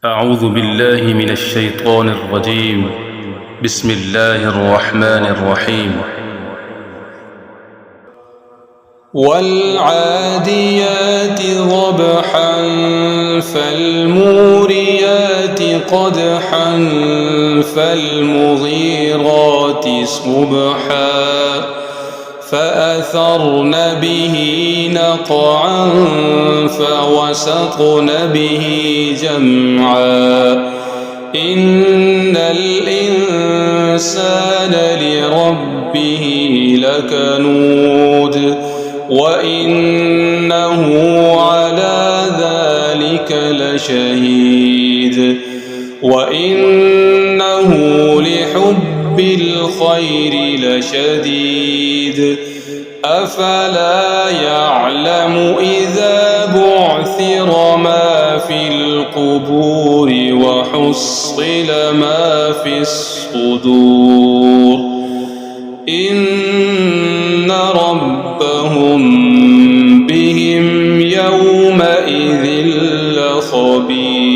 أعوذ بالله من الشيطان الرجيم. بسم الله الرحمن الرحيم. والعاديات ضبحا فالموريات قدحا فالمغيرات صبحا فأثرن به نقعا فوسطن به جمعا إن الإنسان لربه لكنود وإنه على ذلك لشهيد وإنه لحب الخير لشديد أفلا يعلم إذا بعثر ما في القبور وحصل ما في الصدور إن ربهم بهم يومئذ لخبير.